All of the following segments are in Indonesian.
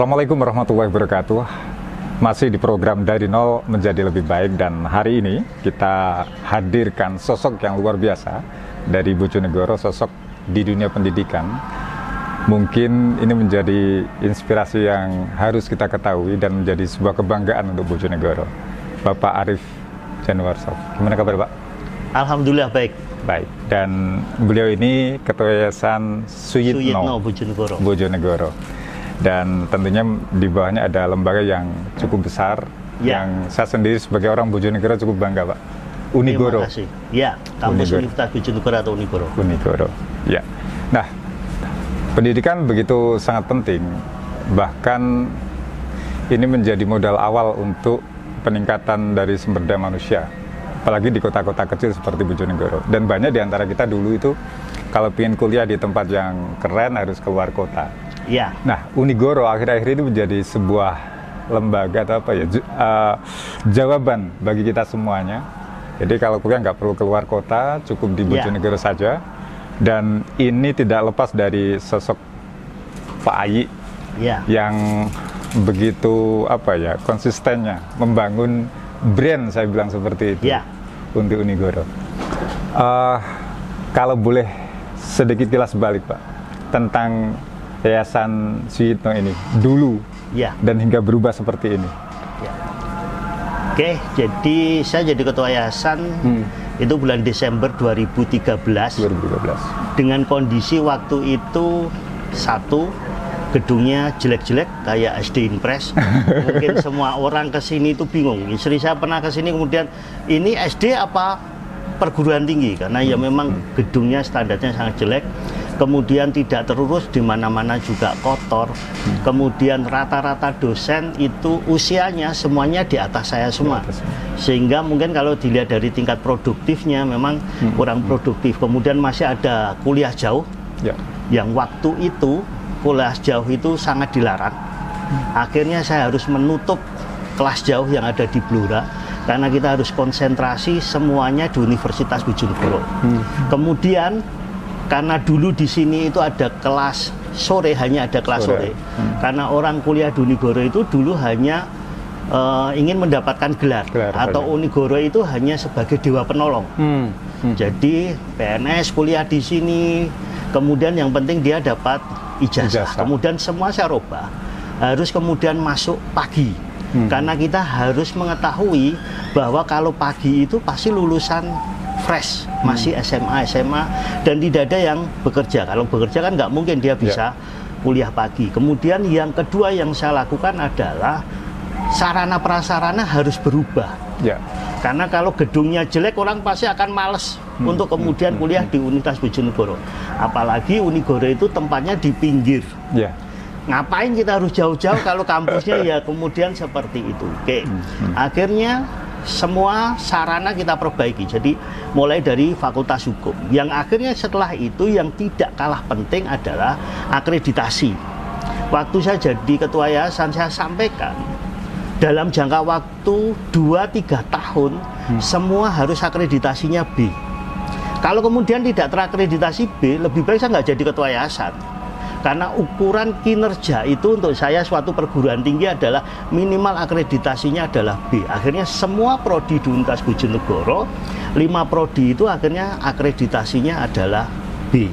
Assalamualaikum warahmatullahi wabarakatuh. Masih di program Dari Nol Menjadi Lebih Baik, dan hari ini kita hadirkan sosok yang luar biasa dari Bojonegoro, sosok di dunia pendidikan. Mungkin ini menjadi inspirasi yang harus kita ketahui dan menjadi sebuah kebanggaan untuk Bojonegoro. Bapak Arief Januarso, gimana kabar Pak? Alhamdulillah baik. Baik, dan beliau ini Ketua Yayasan Suyitno Bojonegoro. Dan tentunya di bawahnya ada lembaga yang cukup besar, ya, yang saya sendiri sebagai orang Bojonegoro cukup bangga Pak. Unigoro. Terima kasih. Ya, kampus Universitas Bojonegoro atau Unigoro. Unigoro, ya. Nah, pendidikan begitu sangat penting. Bahkan ini menjadi modal awal untuk peningkatan dari sumber daya manusia. Apalagi di kota-kota kecil seperti Bojonegoro. Dan banyak di antara kita dulu itu kalau ingin kuliah di tempat yang keren harus keluar kota. Ya. Nah, Unigoro akhir-akhir ini menjadi sebuah lembaga atau apa ya, jawaban bagi kita semuanya. Jadi kalau kuliah nggak perlu keluar kota, cukup di Bojonegoro saja. Dan ini tidak lepas dari sosok Pak Ayi yang begitu apa ya, konsistennya membangun brand, saya bilang seperti itu, untuk Unigoro. Kalau boleh sedikit kilas balik Pak tentang Yayasan Suyitno ini dulu dan hingga berubah seperti ini. Oke, jadi saya jadi ketua yayasan itu bulan Desember 2013. Dengan kondisi waktu itu, satu, gedungnya jelek-jelek kayak SD Impres. Mungkin semua orang kesini itu bingung. Istri saya pernah kesini kemudian, ini SD apa perguruan tinggi? Karena ya memang gedungnya standarnya sangat jelek. Kemudian tidak terurus, di mana-mana juga kotor. Kemudian rata-rata dosen itu usianya semuanya di atas saya semua. Sehingga mungkin kalau dilihat dari tingkat produktifnya memang kurang produktif. Kemudian masih ada kuliah jauh, yang waktu itu kuliah jauh itu sangat dilarang. Akhirnya saya harus menutup kelas jauh yang ada di Blora karena kita harus konsentrasi semuanya di Universitas Bojonegoro. Kemudian karena dulu di sini itu ada kelas sore, hanya ada kelas sore. Karena orang kuliah di Unigoro itu dulu hanya ingin mendapatkan gelar atau Unigoro itu hanya sebagai dewa penolong. Jadi PNS kuliah di sini, kemudian yang penting dia dapat ijazah. Kemudian semua saya rubah, harus kemudian masuk pagi. Karena kita harus mengetahui bahwa kalau pagi itu pasti lulusan fresh, masih SMA, dan tidak ada yang bekerja. Kalau bekerja kan nggak mungkin dia bisa kuliah pagi. Kemudian yang kedua yang saya lakukan adalah sarana prasarana harus berubah. Karena kalau gedungnya jelek, orang pasti akan males untuk kemudian kuliah di Universitas Bojonegoro. Apalagi Unigoro itu tempatnya di pinggir. Ngapain kita harus jauh-jauh kalau kampusnya ya kemudian seperti itu. Oke. Akhirnya semua sarana kita perbaiki. Jadi mulai dari Fakultas Hukum. Yang akhirnya setelah itu yang tidak kalah penting adalah akreditasi. Waktu saya jadi ketua yayasan, saya sampaikan dalam jangka waktu 2-3 tahun semua harus akreditasinya B. Kalau kemudian tidak terakreditasi B, lebih baik saya nggak jadi ketua yayasan. Karena ukuran kinerja itu untuk saya suatu perguruan tinggi adalah minimal akreditasinya adalah B. Akhirnya semua prodi di Universitas Bojonegoro, 5 prodi itu akhirnya akreditasinya adalah B.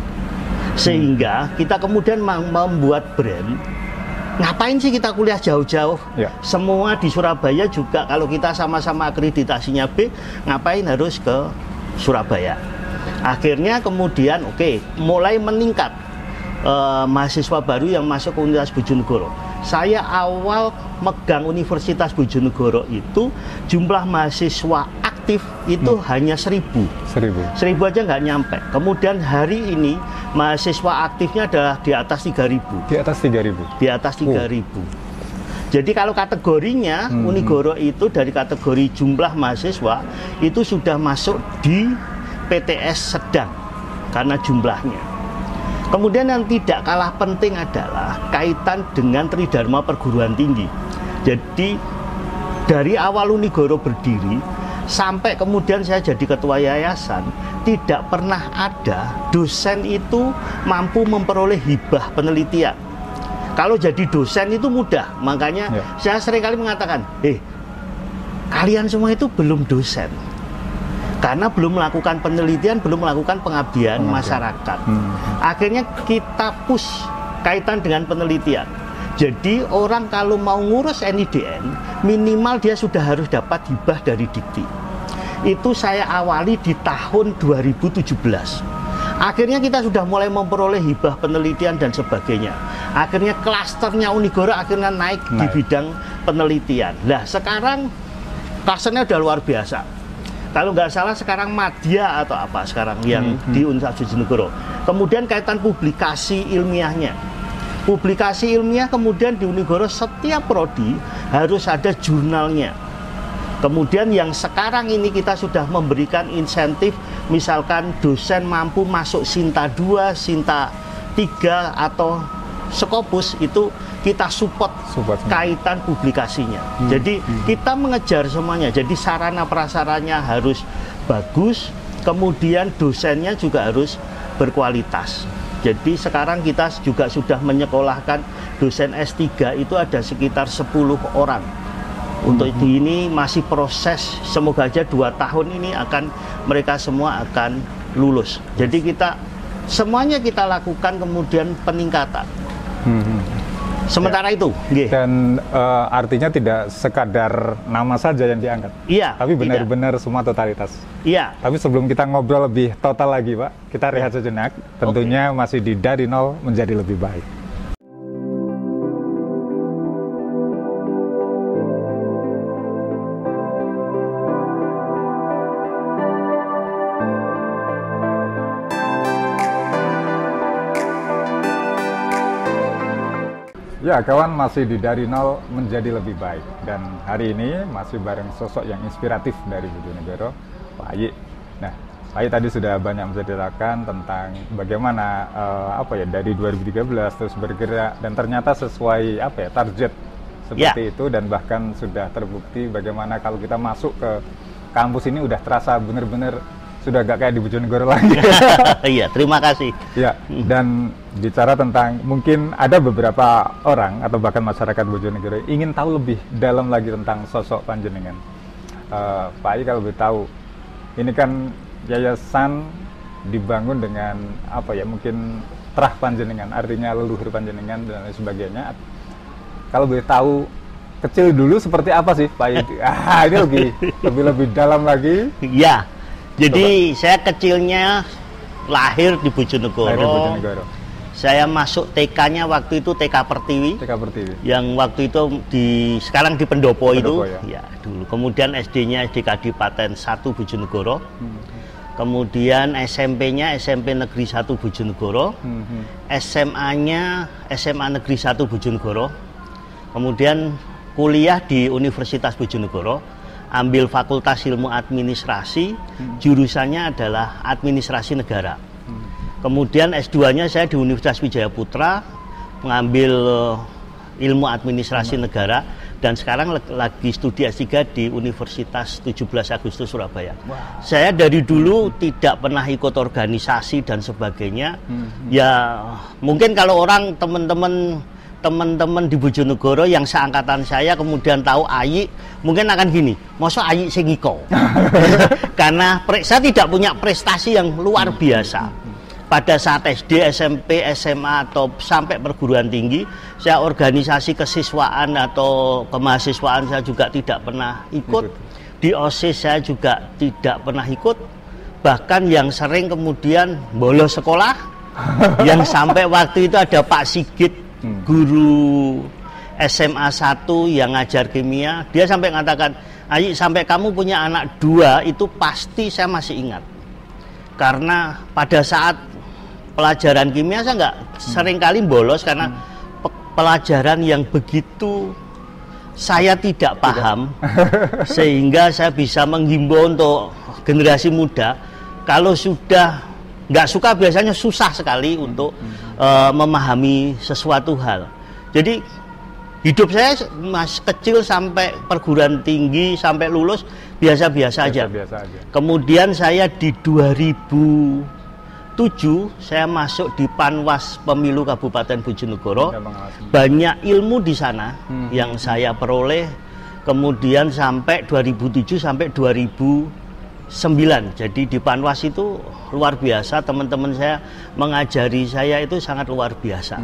Sehingga kita kemudian membuat brand. Ngapain sih kita kuliah jauh-jauh? Semua di Surabaya juga kalau kita sama-sama akreditasinya B, ngapain harus ke Surabaya? Akhirnya kemudian mulai meningkat. Mahasiswa baru yang masuk ke Universitas Bojonegoro. Saya awal megang Universitas Bojonegoro itu jumlah mahasiswa aktif itu hanya 1.000 aja nggak nyampe. Kemudian hari ini mahasiswa aktifnya adalah di atas 3.000. Di atas 3.000. Jadi kalau kategorinya Unigoro itu dari kategori jumlah mahasiswa itu sudah masuk di PTS sedang karena jumlahnya. Kemudian yang tidak kalah penting adalah kaitan dengan Tridharma perguruan tinggi. Jadi dari awal Unigoro berdiri sampai kemudian saya jadi ketua yayasan, tidak pernah ada dosen itu mampu memperoleh hibah penelitian. Kalau jadi dosen itu mudah, makanya saya seringkali mengatakan, kalian semua itu belum dosen. Karena belum melakukan penelitian, belum melakukan pengabdian masyarakat. Akhirnya kita push kaitan dengan penelitian. Jadi orang kalau mau ngurus NIDN, minimal dia sudah harus dapat hibah dari Dikti. Itu saya awali di tahun 2017. Akhirnya kita sudah mulai memperoleh hibah penelitian dan sebagainya. Akhirnya klasternya Unigoro akhirnya naik di bidang penelitian. Nah sekarang klasternya udah luar biasa. Kalau nggak salah sekarang Madya atau apa sekarang yang di Universitas Bojonegoro. Kemudian kaitan publikasi ilmiahnya. Publikasi ilmiah kemudian di Unigoro setiap prodi harus ada jurnalnya. Kemudian yang sekarang ini kita sudah memberikan insentif, misalkan dosen mampu masuk Sinta 2, Sinta 3 atau Skopus, itu kita support kaitan publikasinya. Jadi kita mengejar semuanya. Jadi sarana prasaranya harus bagus, kemudian dosennya juga harus berkualitas. Jadi sekarang kita juga sudah menyekolahkan dosen S3 itu ada sekitar 10 orang. Untuk ini masih proses, semoga aja 2 tahun ini mereka semua akan lulus. Jadi kita semuanya kita lakukan kemudian peningkatan. Sementara itu, dan artinya tidak sekadar nama saja yang diangkat, tapi benar-benar semua totalitas. Tapi sebelum kita ngobrol lebih total lagi, Pak, kita rehat sejenak. Tentunya masih di Dari Nol Menjadi Lebih Baik. Ya, kawan, masih di Dari Nol Menjadi Lebih Baik. Dan hari ini masih bareng sosok yang inspiratif dari Bojonegoro, Pak Ayi. Nah, Pak Ayi tadi sudah banyak menceritakan tentang bagaimana dari 2013 terus bergerak dan ternyata sesuai target seperti itu, dan bahkan sudah terbukti bagaimana kalau kita masuk ke kampus ini udah terasa bener-bener sudah gak kayak di Bojonegoro lagi. Iya, terima kasih. Ya, dan bicara tentang mungkin ada beberapa orang atau bahkan masyarakat Bojonegoro ingin tahu lebih dalam lagi tentang sosok panjenengan. Pak Ayi kalau boleh tahu, ini kan yayasan dibangun dengan mungkin terah panjenengan, artinya leluhur panjenengan dan lain sebagainya. Kalau boleh tahu kecil dulu seperti apa sih Pak Ayi? Ini lebih dalam lagi. Iya. Jadi saya kecilnya lahir di Bojonegoro. Saya masuk TK-nya waktu itu TK Pertiwi. Yang waktu itu sekarang di Pendopo itu. Ya, dulu. Kemudian SD-nya SD Kadipaten 1 Bojonegoro. Kemudian SMP-nya SMP Negeri 1 Bojonegoro. SMA-nya SMA Negeri 1 Bojonegoro. Kemudian kuliah di Universitas Bojonegoro. Ambil Fakultas Ilmu Administrasi, jurusannya adalah Administrasi Negara. Kemudian S2-nya saya di Universitas Wijaya Putra, mengambil Ilmu Administrasi Negara, dan sekarang lagi studi S3 di Universitas 17 Agustus Surabaya. Saya dari dulu tidak pernah ikut organisasi dan sebagainya. Ya mungkin kalau orang teman-teman di Bojonegoro yang seangkatan saya kemudian tahu Ayi, mungkin akan gini, masa Ayi sing iko? Karena saya tidak punya prestasi yang luar biasa. Pada saat SD, SMP, SMA atau sampai perguruan tinggi, saya organisasi kesiswaan atau kemahasiswaan saya juga tidak pernah ikut. Di OSIS saya juga tidak pernah ikut. Bahkan yang sering kemudian bolos sekolah, yang sampai waktu itu ada Pak Sigit, guru SMA 1 yang ngajar kimia, dia sampai mengatakan, Ayi, sampai kamu punya anak 2 itu pasti saya masih ingat. Karena pada saat pelajaran kimia saya nggak seringkali bolos karena pelajaran yang begitu saya tidak paham, sehingga saya bisa menghimbau untuk generasi muda, kalau sudah nggak suka biasanya susah sekali untuk memahami sesuatu hal. Jadi hidup saya masih kecil sampai perguruan tinggi, sampai lulus biasa-biasa aja. Kemudian saya di 2013 saya masuk di Panwas Pemilu Kabupaten Bojonegoro. Banyak ilmu di sana yang saya peroleh. Kemudian sampai 2007 sampai 2009. Jadi di Panwas itu luar biasa, teman-teman saya mengajari saya itu sangat luar biasa.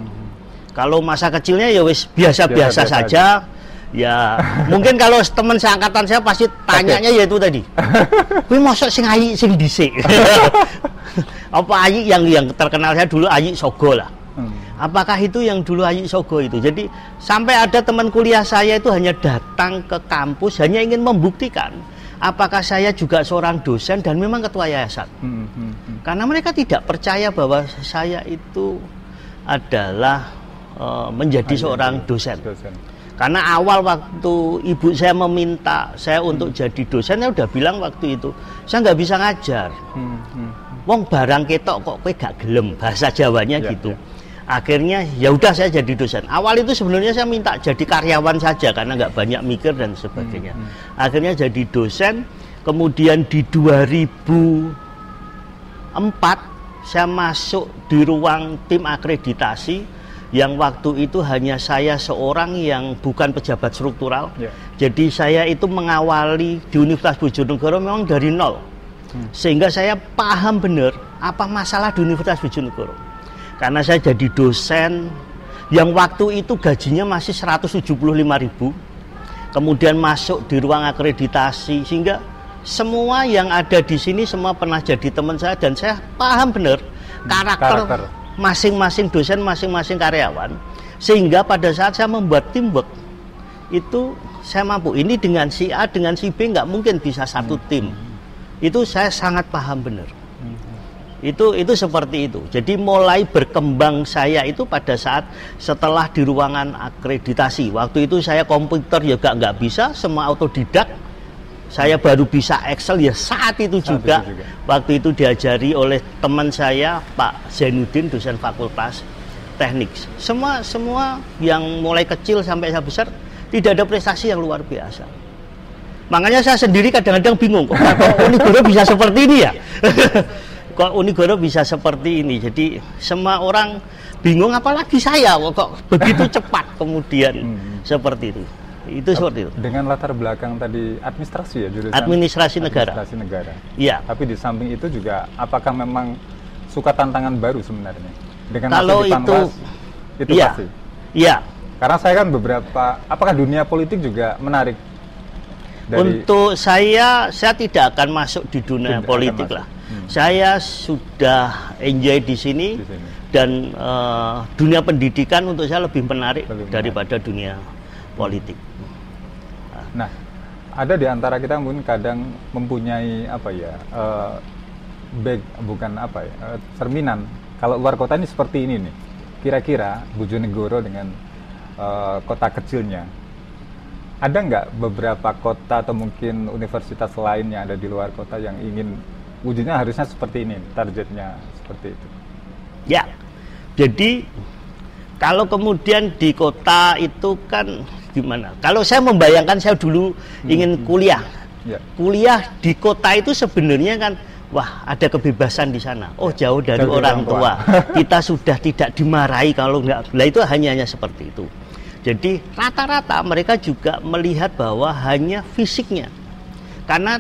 Kalau masa kecilnya ya wis biasa-biasa saja. Ya, mungkin kalau teman seangkatan saya pasti tanyanya yaitu tadi. Kuwi mosok sing ayi sing dhisik. Apa ayi yang terkenal saya dulu Ayi Sogo lah. Apakah itu yang dulu Ayi Sogo itu? Jadi sampai ada teman kuliah saya itu hanya datang ke kampus hanya ingin membuktikan apakah saya juga seorang dosen dan memang ketua yayasan. Karena mereka tidak percaya bahwa saya itu adalah menjadi seorang dosen. Karena awal waktu ibu saya meminta saya untuk jadi dosen, saya udah bilang waktu itu saya nggak bisa ngajar. Wong barang ketok kok kowe gak gelem, bahasa Jawanya gitu. Akhirnya ya udah saya jadi dosen. Awal itu sebenarnya saya minta jadi karyawan saja karena nggak banyak mikir dan sebagainya. Akhirnya jadi dosen. Kemudian di 2004 saya masuk di ruang tim akreditasi. Yang waktu itu hanya saya seorang yang bukan pejabat struktural. Jadi saya itu mengawali di Universitas Bojonegoro memang dari nol. Sehingga saya paham benar apa masalah di Universitas Bojonegoro. Karena saya jadi dosen yang waktu itu gajinya masih 175.000. Kemudian masuk di ruang akreditasi sehingga semua yang ada di sini semua pernah jadi teman saya dan saya paham benar karakter masing-masing dosen, masing-masing karyawan, sehingga pada saat saya membuat teamwork itu saya mampu. Ini dengan si A dengan si B nggak mungkin bisa satu tim. Itu saya sangat paham benar. Itu seperti itu. Jadi mulai berkembang saya itu pada saat setelah di ruangan akreditasi. Waktu itu saya komputer juga nggak bisa, semua autodidak. Saya baru bisa Excel ya saat itu juga. Waktu itu diajari oleh teman saya Pak Zainuddin, dosen Fakultas Teknik. Semua yang mulai kecil sampai saya besar tidak ada prestasi yang luar biasa. Makanya saya sendiri kadang-kadang bingung kok Unigoro bisa seperti ini ya. Kok Unigoro bisa seperti ini. Jadi semua orang bingung apalagi saya kok begitu cepat kemudian seperti itu. Itu seperti itu. Dengan latar belakang tadi administrasi ya, jurusan administrasi negara. Administrasi negara. Iya. Tapi di samping itu juga apakah memang suka tantangan baru sebenarnya? Dengan kalau itu iya. pasti. Iya. Karena saya kan apakah dunia politik juga menarik? Untuk saya tidak akan masuk di dunia politik lah. Saya sudah enjoy di sini. Dan dunia pendidikan untuk saya lebih menarik daripada dunia politik. Nah, ada di antara kita mungkin kadang mempunyai cerminan. Kalau luar kota ini seperti ini nih. Kira-kira Bojonegoro dengan kota kecilnya, ada nggak beberapa kota atau mungkin universitas lain yang ada di luar kota yang ingin wujudnya harusnya seperti ini, targetnya seperti itu? Ya, jadi kalau kemudian di kota itu kan gimana? Kalau saya membayangkan saya dulu ingin kuliah. Kuliah di kota itu sebenarnya kan, wah ada kebebasan di sana. Oh jauh dari orang tua. Kita sudah tidak dimarahi kalau nggak. Nah itu hanya seperti itu. Jadi rata-rata mereka juga melihat bahwa hanya fisiknya. Karena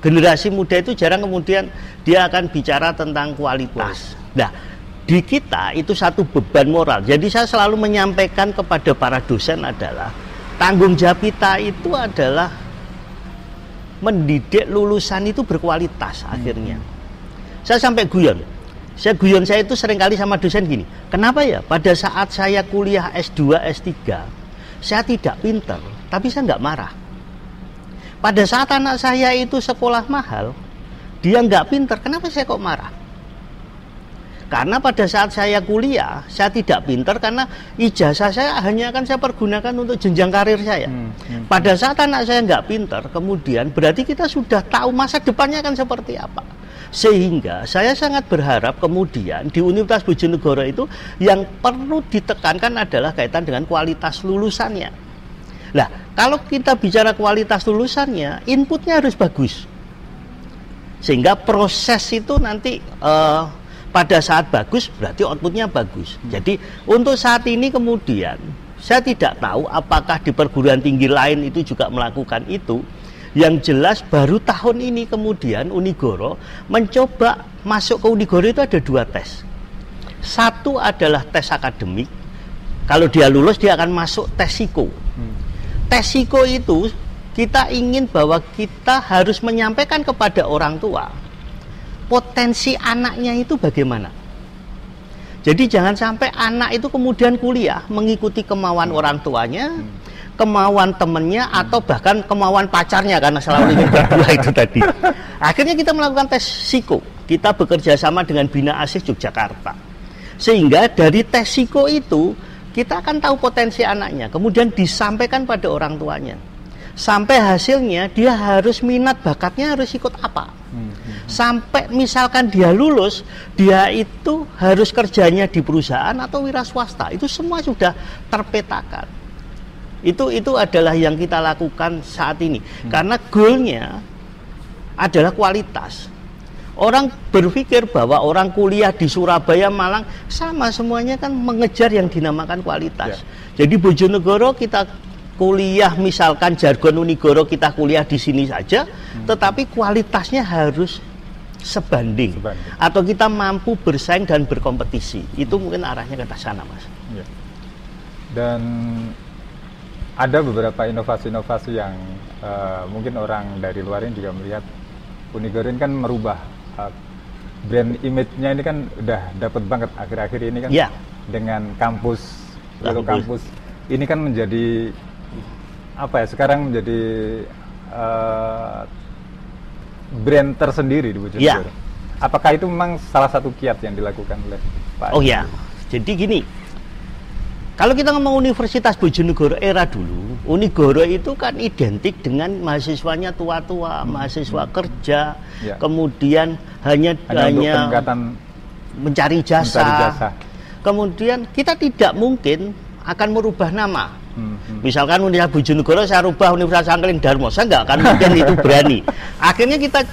generasi muda itu jarang kemudian dia akan bicara tentang kualitas. Nah, di kita itu satu beban moral. Jadi saya selalu menyampaikan kepada para dosen adalah tanggung jawab kita itu adalah mendidik lulusan itu berkualitas akhirnya. Saya sampai guyon. Saya itu seringkali sama dosen gini. Kenapa ya? Pada saat saya kuliah S2, S3, saya tidak pintar, tapi saya nggak marah. Pada saat anak saya itu sekolah mahal, dia nggak pintar, kenapa saya kok marah? Karena pada saat saya kuliah, saya tidak pintar karena ijazah saya hanya akan saya pergunakan untuk jenjang karir saya. Pada saat anak saya nggak pintar, kemudian berarti kita sudah tahu masa depannya akan seperti apa. Sehingga saya sangat berharap kemudian di Universitas Bojonegoro itu yang perlu ditekankan adalah kaitan dengan kualitas lulusannya. Nah, kalau kita bicara kualitas lulusannya, inputnya harus bagus. Sehingga proses itu nanti pada saat bagus berarti outputnya bagus. Jadi untuk saat ini kemudian saya tidak tahu apakah di perguruan tinggi lain itu juga melakukan itu. Yang jelas baru tahun ini kemudian Unigoro mencoba masuk ke Unigoro itu ada 2 tes. Satu adalah tes akademik. Kalau dia lulus dia akan masuk tes psiko. Tes psiko itu kita ingin bahwa kita harus menyampaikan kepada orang tua potensi anaknya itu bagaimana. Jadi jangan sampai anak itu kemudian kuliah mengikuti kemauan orang tuanya, kemauan temennya, atau bahkan kemauan pacarnya karena selalu ingin berdua itu tadi. Akhirnya kita melakukan tes psiko. Kita bekerja sama dengan Bina Asih Yogyakarta. Sehingga dari tes psiko itu kita akan tahu potensi anaknya, kemudian disampaikan pada orang tuanya. Sampai hasilnya dia harus minat, bakatnya harus ikut apa. Sampai misalkan dia lulus, dia itu harus kerjanya di perusahaan atau wira swasta. Itu semua sudah terpetakan. Itu adalah yang kita lakukan saat ini. Karena goalnya adalah kualitas. Orang berpikir bahwa orang kuliah di Surabaya, Malang sama semuanya kan mengejar yang dinamakan kualitas. Jadi Bojonegoro kita kuliah, misalkan jargon Unigoro kita kuliah di sini saja, tetapi kualitasnya harus sebanding. Atau kita mampu bersaing dan berkompetisi. Itu mungkin arahnya ke sana, Mas. Ya. Dan ada beberapa inovasi-inovasi yang mungkin orang dari luar ini juga melihat Unigoro ini kan merubah brand image-nya ini kan udah dapat banget akhir-akhir ini kan. Dengan kampus, kampus ini kan menjadi apa ya, sekarang menjadi brand tersendiri di Bojonegoro. Apakah itu memang salah satu kiat yang dilakukan oleh Pak? Jadi gini, kalau kita ngomong Universitas Bojonegoro era dulu, Unigoro itu kan identik dengan mahasiswanya tua-tua, mahasiswa kerja, kemudian hanya mencari jasa. Kemudian kita tidak mungkin akan merubah nama. Misalkan Universitas Bojonegoro saya rubah Universitas Angkling Darmo, saya nggak akan mungkin itu berani. Akhirnya kita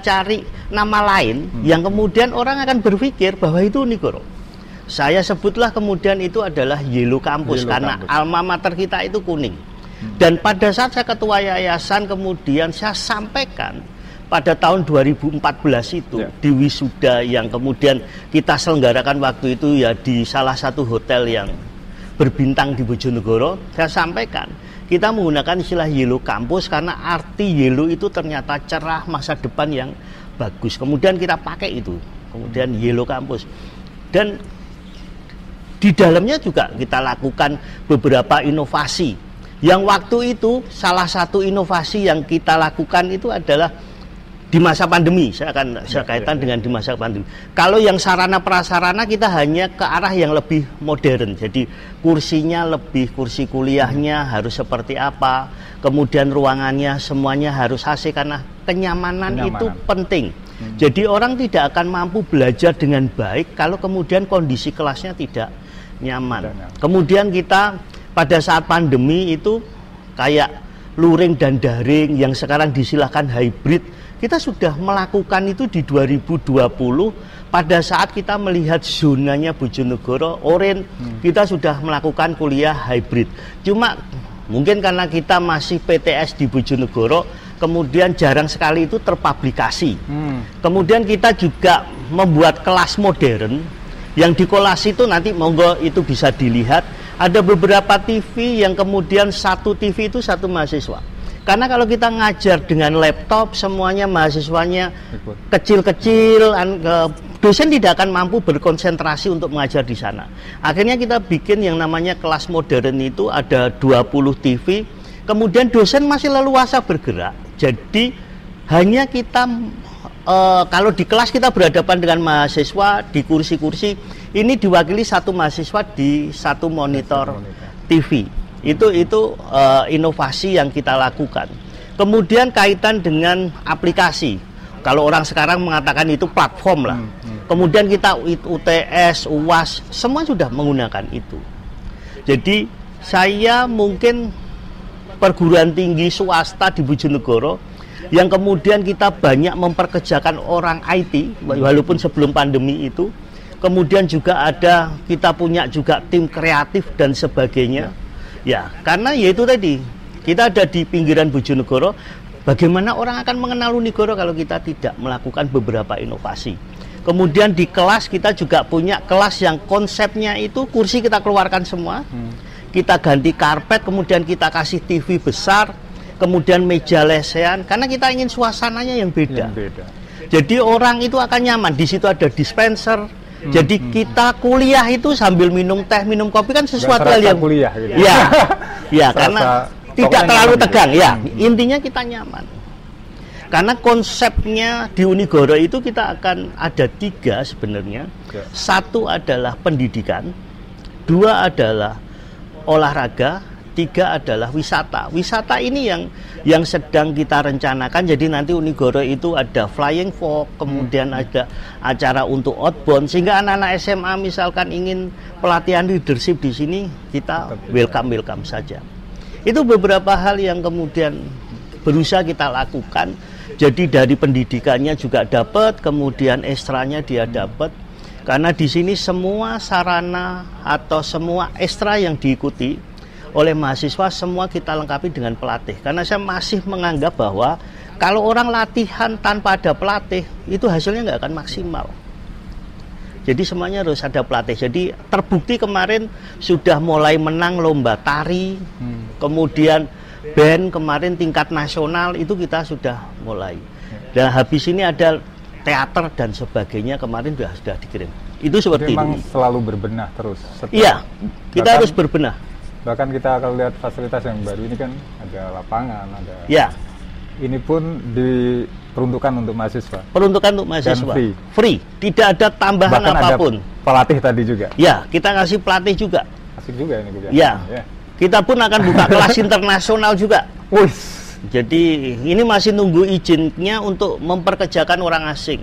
cari nama lain yang kemudian orang akan berpikir bahwa itu Unigoro. Saya sebutlah kemudian itu adalah Yellow Campus karena alma mater kita itu kuning. Dan pada saat saya ketua yayasan kemudian saya sampaikan pada tahun 2014 itu di wisuda yang kemudian kita selenggarakan waktu itu ya di salah satu hotel yang berbintang di Bojonegoro, saya sampaikan kita menggunakan istilah Yellow Campus karena arti yellow itu ternyata cerah, masa depan yang bagus. Kemudian kita pakai itu, kemudian Yellow Campus. Dan di dalamnya juga kita lakukan beberapa inovasi. Yang waktu itu salah satu inovasi yang kita lakukan itu adalah di masa pandemi. Saya akan kaitkan dengan di masa pandemi. Kalau yang sarana prasarana kita hanya ke arah yang lebih modern. Jadi kursinya kursi kuliahnya harus seperti apa. Kemudian ruangannya semuanya harus AC karena kenyamanan itu penting. Jadi orang tidak akan mampu belajar dengan baik kalau kemudian kondisi kelasnya tidak nyaman. Kemudian kita pada saat pandemi itu kayak luring dan daring yang sekarang disilahkan hybrid, kita sudah melakukan itu di 2020 pada saat kita melihat zonanya Bojonegoro orange, kita sudah melakukan kuliah hybrid. Cuma mungkin karena kita masih PTS di Bojonegoro, kemudian jarang sekali itu terpublikasi. Kemudian kita juga membuat kelas modern yang di kelas itu nanti monggo itu bisa dilihat. Ada beberapa TV yang kemudian satu TV itu satu mahasiswa. Karena kalau kita ngajar dengan laptop semuanya mahasiswanya kecil-kecil, dosen tidak akan mampu berkonsentrasi untuk mengajar di sana. Akhirnya kita bikin yang namanya kelas modern itu ada 20 TV. Kemudian dosen masih leluasa bergerak. Jadi hanya kita kalau di kelas kita berhadapan dengan mahasiswa di kursi-kursi, ini diwakili satu mahasiswa di satu monitor TV. Itu inovasi yang kita lakukan. Kemudian kaitan dengan aplikasi. Kalau orang sekarang mengatakan itu platform lah. Kemudian kita UTS, UAS, semua sudah menggunakan itu. Jadi saya mungkin perguruan tinggi swasta di Bojonegoro yang kemudian kita banyak memperkerjakan orang IT, walaupun sebelum pandemi itu. Kemudian juga ada, kita punya juga tim kreatif dan sebagainya. Ya, karena yaitu tadi, kita ada di pinggiran Bojonegoro, bagaimana orang akan mengenal Unigoro kalau kita tidak melakukan beberapa inovasi. Kemudian di kelas kita juga punya kelas yang konsepnya itu kursi kita keluarkan semua, kita ganti karpet, kemudian kita kasih TV besar, kemudian meja lesehan, karena kita ingin suasananya yang beda. Jadi orang itu akan nyaman. Di situ ada dispenser. Jadi kita kuliah itu sambil minum teh, minum kopi kan sesuatu hal yang kuliah gitu. Ya, karena tidak terlalu tegang. Ya, intinya kita nyaman. Karena konsepnya di Unigoro itu kita akan ada 3 sebenarnya. 1 adalah pendidikan, 2 adalah olahraga, 3 adalah wisata. Wisata ini yang sedang kita rencanakan. Jadi nanti Unigoro itu ada flying fox, kemudian ada acara untuk outbound, sehingga anak-anak SMA misalkan ingin pelatihan leadership di sini, kita welcome saja. Itu beberapa hal yang kemudian berusaha kita lakukan. Jadi dari pendidikannya juga dapat, kemudian ekstranya dia dapat. Karena di sini semua sarana atau semua ekstra yang diikuti oleh mahasiswa semua kita lengkapi dengan pelatih. Karena saya masih menganggap bahwa kalau orang latihan tanpa ada pelatih, itu hasilnya nggak akan maksimal. Jadi semuanya harus ada pelatih. Jadi terbukti kemarin sudah mulai menang lomba tari, kemudian band kemarin tingkat nasional itu kita sudah mulai. Dan habis ini ada teater dan sebagainya kemarin sudah dikirim. Itu seperti memang itu. Selalu berbenah terus. Iya, kita harus berbenah. Bahkan kita akan lihat fasilitas yang baru ini kan ada lapangan, ada. Ya. Ini pun diperuntukkan untuk mahasiswa. Peruntukan untuk mahasiswa. Dan free. Tidak ada tambahan bahkan apapun. Ada pelatih tadi juga. Ya, kita ngasih pelatih juga. Asik juga ini kegiatan. Ya. Kita pun akan buka kelas internasional juga. Wih. Jadi ini masih nunggu izinnya untuk memperkerjakan orang asing.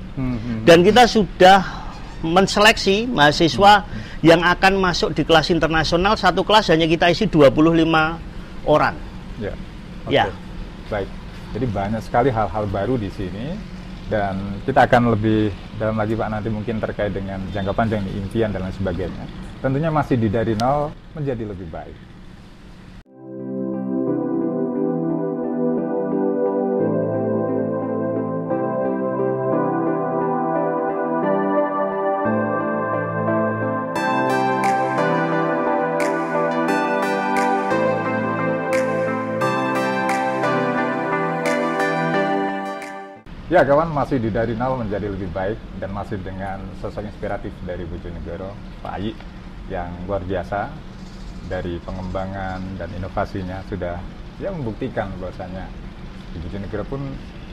Dan kita sudah menseleksi mahasiswa yang akan masuk di kelas internasional. Satu kelas hanya kita isi 25 orang. Ya. Okay. Ya. Baik. Jadi banyak sekali hal-hal baru di sini dan kita akan lebih dalam lagi Pak nanti mungkin terkait dengan jangka panjang impian dan lain sebagainya. Tentunya masih di dari nol menjadi lebih baik. Ya kawan, masih di dari nol menjadi lebih baik dan masih dengan sosok inspiratif dari Bojonegoro, Pak Ayi yang luar biasa dari pengembangan dan inovasinya sudah membuktikan bahwasanya di Bojonegoro pun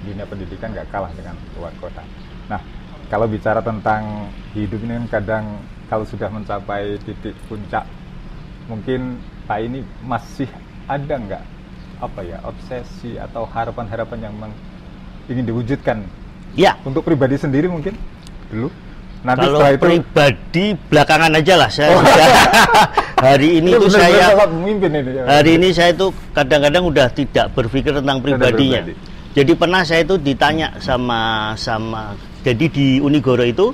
dunia pendidikan gak kalah dengan luar kota. Nah, kalau bicara tentang hidup ini kan kadang kalau sudah mencapai titik puncak, mungkin Pak ini masih ada nggak obsesi atau harapan-harapan yang ingin diwujudkan ya untuk pribadi sendiri mungkin dulu nanti kalau setelah itu pribadi belakangan aja lah saya hari ini tuh saya hari ini saya tuh kadang-kadang udah tidak berpikir tentang pribadinya. Jadi pernah saya itu ditanya sama jadi di Unigoro itu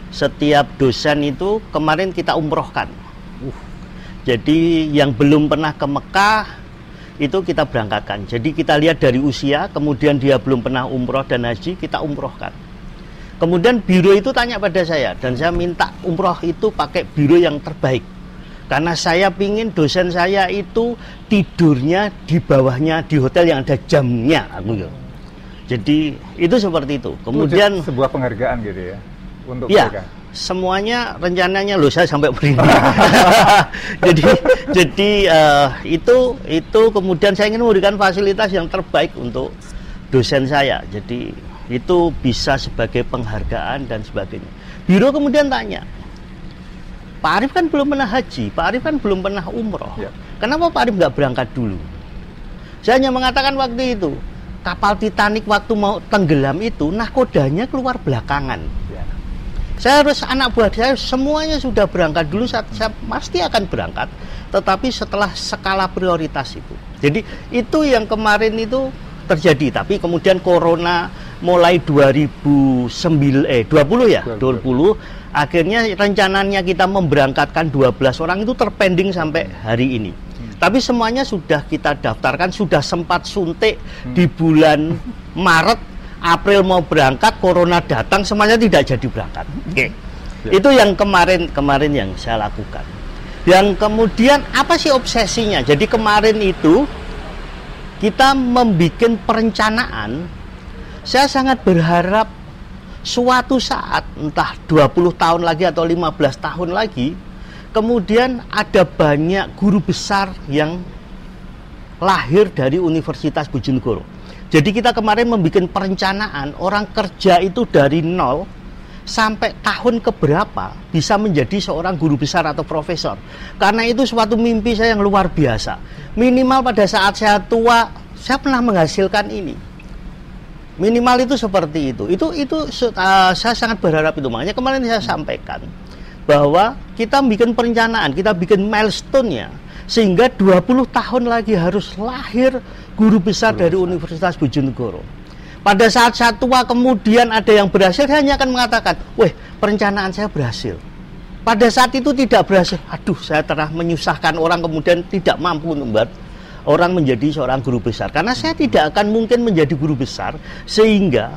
setiap dosen itu kemarin kita umrohkan. Jadi yang belum pernah ke Mekah itu kita berangkatkan. Jadi kita lihat dari usia, kemudian dia belum pernah umroh dan haji, kita umrohkan. Kemudian biro itu tanya pada saya, dan saya minta umroh itu pakai biro yang terbaik. Karena saya pingin dosen saya itu tidurnya di bawahnya di hotel yang ada jamnya. Jadi itu seperti itu. Kemudian sebuah penghargaan gitu ya untuk mereka. Semuanya rencananya loh saya sampai merinding. jadi itu kemudian saya ingin memberikan fasilitas yang terbaik untuk dosen saya. Jadi itu bisa sebagai penghargaan dan sebagainya. Biro kemudian tanya, Pak Arief kan belum pernah haji, Pak Arief kan belum pernah umroh. Kenapa Pak Arief nggak berangkat dulu? Saya hanya mengatakan waktu itu kapal Titanic waktu mau tenggelam itu nahkodanya keluar belakangan. Saya harus anak buah saya semuanya sudah berangkat dulu, saya pasti akan berangkat, tetapi setelah skala prioritas itu. Jadi itu yang kemarin itu terjadi. Tapi kemudian corona mulai 2020 ya, 20 akhirnya rencananya kita memberangkatkan 12 orang itu terpending sampai hari ini. Tapi semuanya sudah kita daftarkan, sudah sempat suntik di bulan Maret, April mau berangkat, corona datang, semuanya tidak jadi berangkat. Oke. Itu yang kemarin yang saya lakukan. Yang kemudian apa sih obsesinya? Jadi kemarin itu kita membuat perencanaan. Saya sangat berharap suatu saat, entah 20 tahun lagi atau 15 tahun lagi, kemudian ada banyak guru besar yang lahir dari Universitas Bojonegoro. Jadi kita kemarin membuat perencanaan, orang kerja itu dari nol sampai tahun keberapa bisa menjadi seorang guru besar atau profesor. Karena itu suatu mimpi saya yang luar biasa. Minimal pada saat saya tua, saya pernah menghasilkan ini. Minimal itu seperti itu. Saya sangat berharap itu. Makanya kemarin saya sampaikan bahwa kita bikin perencanaan, kita bikin milestone-nya, sehingga 20 tahun lagi harus lahir guru besar dari Universitas Bojonegoro. Pada saat saya tua kemudian ada yang berhasil, saya hanya akan mengatakan, weh, perencanaan saya berhasil. Pada saat itu tidak berhasil, aduh, saya telah menyusahkan orang, kemudian tidak mampu membuat orang menjadi seorang guru besar. Karena saya tidak akan mungkin menjadi guru besar, sehingga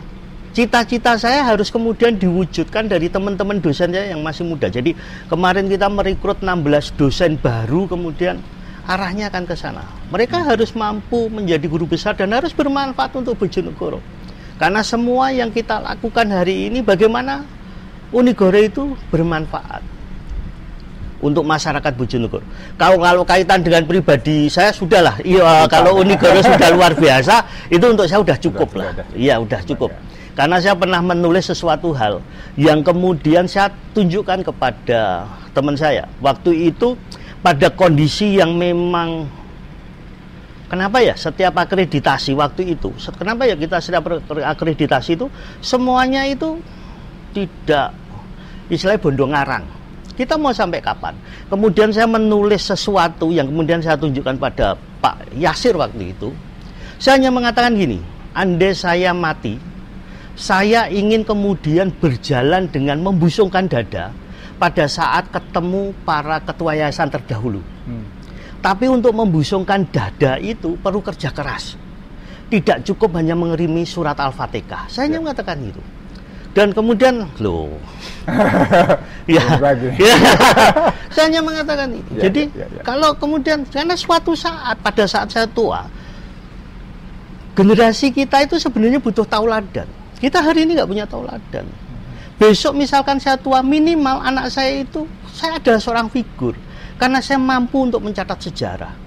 cita-cita saya harus kemudian diwujudkan dari teman-teman dosen saya yang masih muda. Jadi kemarin kita merekrut 16 dosen baru, kemudian arahnya akan ke sana. Mereka harus mampu menjadi guru besar dan harus bermanfaat untuk Bojonegoro. Karena semua yang kita lakukan hari ini, bagaimana Unigoro itu bermanfaat untuk masyarakat Bojonegoro. Kalau kaitan dengan pribadi saya sudahlah, kalau Unigoro sudah luar biasa, itu untuk saya sudah cukup lah. Iya, sudah cukup. Karena saya pernah menulis sesuatu hal yang kemudian saya tunjukkan kepada teman saya. Waktu itu pada kondisi yang memang, kenapa ya setiap akreditasi waktu itu, kenapa ya kita setiap akreditasi itu semuanya itu tidak, istilahnya bondo ngarang. Kita mau sampai kapan? Kemudian saya menulis sesuatu yang kemudian saya tunjukkan pada Pak Yasir waktu itu. Saya hanya mengatakan gini, andai saya mati, saya ingin kemudian berjalan dengan membusungkan dada pada saat ketemu para ketua yayasan terdahulu. Tapi untuk membusungkan dada itu perlu kerja keras. Tidak cukup hanya mengerimi surat Al-Fatihah. Saya hanya mengatakan itu. Dan kemudian, saya hanya mengatakan itu. Jadi, kalau kemudian, karena suatu saat, pada saat saya tua, generasi kita itu sebenarnya butuh tauladan. Kita hari ini nggak punya tauladan. Besok misalkan saya tua, minimal anak saya itu, saya adalah seorang figur. Karena saya mampu untuk mencatat sejarah.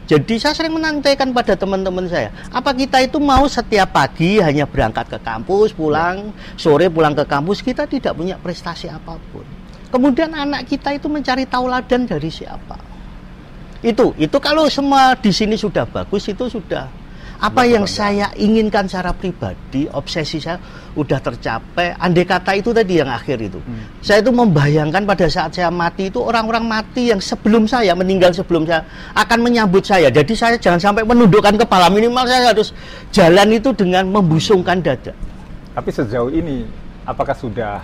Jadi saya sering menantaikan pada teman-teman saya, apa kita itu mau setiap pagi hanya berangkat ke kampus, pulang, sore pulang ke kampus, kita tidak punya prestasi apapun. Kemudian anak kita itu mencari tauladan dari siapa? Itu kalau semua di sini sudah bagus, itu sudah apa yang saya inginkan secara pribadi, obsesi saya udah tercapai. Andai kata itu tadi yang akhir itu, saya itu membayangkan pada saat saya mati itu orang-orang mati yang sebelum saya meninggal, sebelum saya akan menyambut saya. Jadi saya jangan sampai menundukkan kepala, minimal saya harus jalan itu dengan membusungkan dada. Tapi sejauh ini apakah sudah,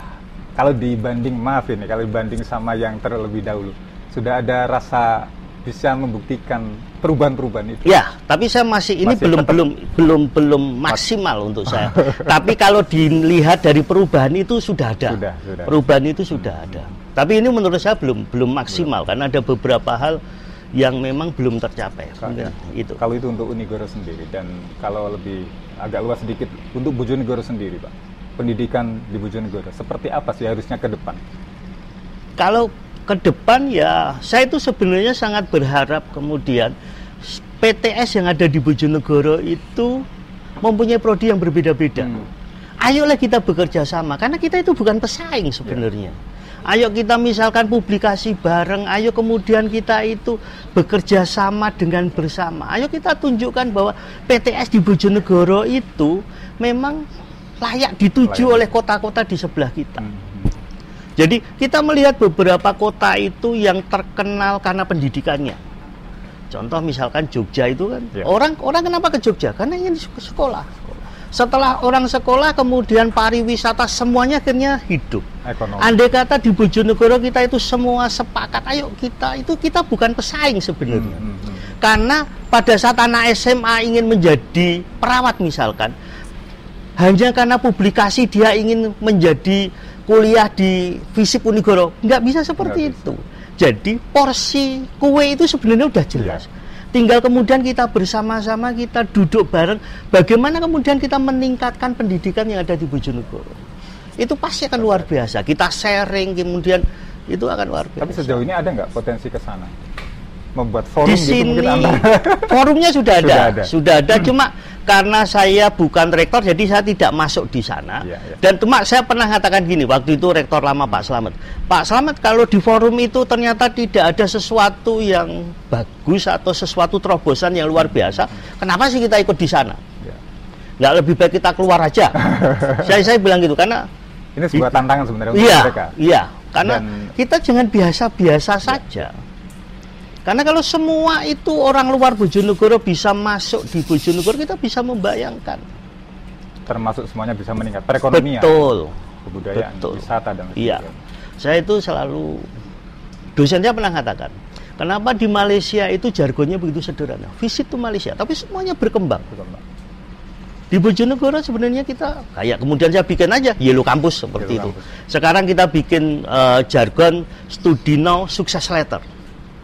kalau dibanding, maaf ini, kalau dibanding sama yang terlebih dahulu, sudah ada rasa bisa membuktikan perubahan-perubahan itu? Ya, tapi saya masih belum maksimal untuk saya. Tapi kalau dilihat dari perubahan itu sudah ada. Sudah. Perubahan itu sudah ada. Tapi ini menurut saya belum maksimal karena ada beberapa hal yang memang belum tercapai. Itu. Kalau itu untuk Unigoro sendiri, dan kalau lebih agak luas sedikit untuk Bojonegoro sendiri, Pak. Pendidikan di Bojonegoro seperti apa sih harusnya ke depan? Kalau ke depan ya, saya itu sebenarnya sangat berharap kemudian PTS yang ada di Bojonegoro itu mempunyai prodi yang berbeda-beda. Ayolah kita bekerja sama, karena kita itu bukan pesaing sebenarnya. Ayo kita misalkan publikasi bareng, ayo kemudian kita itu bekerja sama dengan bersama. Ayo kita tunjukkan bahwa PTS di Bojonegoro itu memang layak dituju oleh kota-kota di sebelah kita. Jadi kita melihat beberapa kota itu yang terkenal karena pendidikannya. Contoh misalkan Jogja itu kan, Ya. orang kenapa ke Jogja? Karena ingin sekolah. Setelah orang sekolah, kemudian pariwisata semuanya akhirnya hidup. Ekonomi. Andai kata di Bojonegoro kita itu semua sepakat, ayo kita bukan pesaing sebenarnya. Karena pada saat anak SMA ingin menjadi perawat misalkan, hanya karena publikasi dia ingin menjadi kuliah di FISIP Unigoro, nggak bisa seperti itu. Jadi porsi kue itu sebenarnya udah jelas. Tinggal kemudian kita bersama-sama, kita duduk bareng, bagaimana kemudian kita meningkatkan pendidikan yang ada di Bojonegoro. Itu pasti akan luar biasa. Kita sharing, kemudian itu akan luar biasa. Tapi sejauh ini ada nggak potensi ke sana? Membuat forum Di gitu sini mungkin forumnya sudah ada. Sudah ada. Cuma karena saya bukan rektor, jadi saya tidak masuk di sana. Dan cuma saya pernah katakan gini, waktu itu rektor lama Pak Slamet. Pak Slamet, kalau di forum itu ternyata tidak ada sesuatu yang bagus atau sesuatu terobosan yang luar biasa, kenapa sih kita ikut di sana? Nggak lebih baik kita keluar aja. saya bilang gitu, karena ini sebuah tantangan sebenarnya untuk mereka. Iya, karena kita jangan biasa-biasa saja. Karena kalau semua itu orang luar Bojonegoro bisa masuk di Bojonegoro, kita bisa membayangkan. Termasuk semuanya bisa meningkat. Perekonomian, betul, kebudayaan, wisata, dan lain-lain. Iya, saya itu selalu, dosennya pernah katakan, kenapa di Malaysia itu jargonnya begitu sederhana. Visit to Malaysia, tapi semuanya berkembang. Di Bojonegoro sebenarnya kita kayak kemudian saya bikin aja Yellow Campus seperti itu. Sekarang kita bikin jargon studi now, sukses later.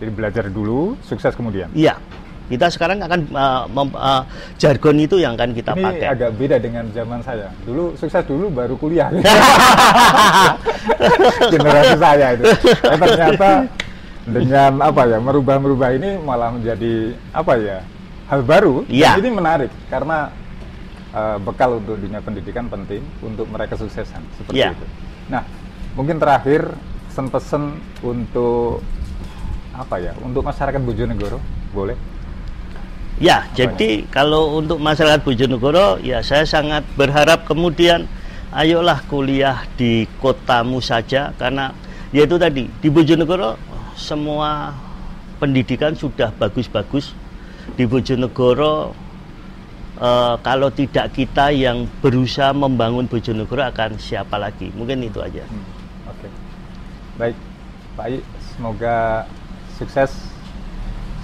Jadi belajar dulu, sukses kemudian. Iya, kita sekarang akan jargon itu yang akan kita pakai. Ini agak beda dengan zaman saya. Dulu sukses dulu, baru kuliah. Generasi saya itu. Ternyata dengan merubah-merubah ini malah menjadi hal baru. Iya. Dan ini menarik karena bekal untuk dunia pendidikan penting untuk meraih kesuksesan seperti itu. Nah, mungkin terakhir pesan-pesan untuk untuk masyarakat Bojonegoro, boleh? Ya, jadi kalau untuk masyarakat Bojonegoro, ya saya sangat berharap kemudian ayolah kuliah di kotamu saja, karena ya itu tadi, di Bojonegoro semua pendidikan sudah bagus-bagus. Di Bojonegoro kalau tidak kita yang berusaha membangun Bojonegoro, akan siapa lagi? Mungkin itu aja. Oke. Baik, Pak I, semoga sukses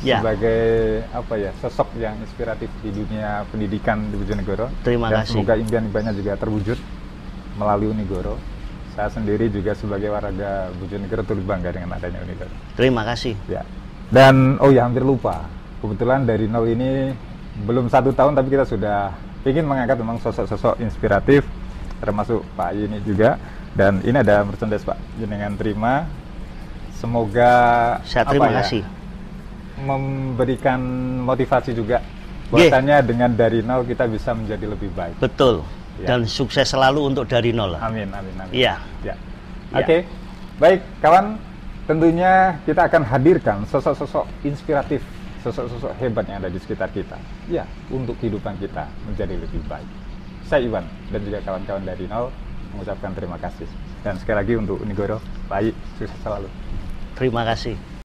sebagai sosok yang inspiratif di dunia pendidikan di Bojonegoro. Terima kasih. Dan semoga impian-impiannya juga terwujud melalui Unigoro. Saya sendiri juga sebagai warga Bojonegoro turut bangga dengan adanya Unigoro. Terima kasih. Ya. Dan hampir lupa. Kebetulan dari nol ini belum 1 tahun, tapi kita sudah ingin mengangkat memang sosok-sosok inspiratif, termasuk Pak I ini juga. Dan ini ada merchandise Pak, jenengan terima. Semoga saya terima kasih. Memberikan motivasi juga bahwasanya dengan dari nol kita bisa menjadi lebih baik. Betul. Ya. Dan sukses selalu untuk dari nol. Amin. Iya. Ya. Oke. Baik, kawan, tentunya kita akan hadirkan sosok-sosok inspiratif, sosok-sosok hebat yang ada di sekitar kita. Ya, untuk kehidupan kita menjadi lebih baik. Saya Iwan dan juga kawan-kawan dari nol mengucapkan terima kasih. Dan sekali lagi untuk Unigoro, Pak I, sukses selalu. Terima kasih.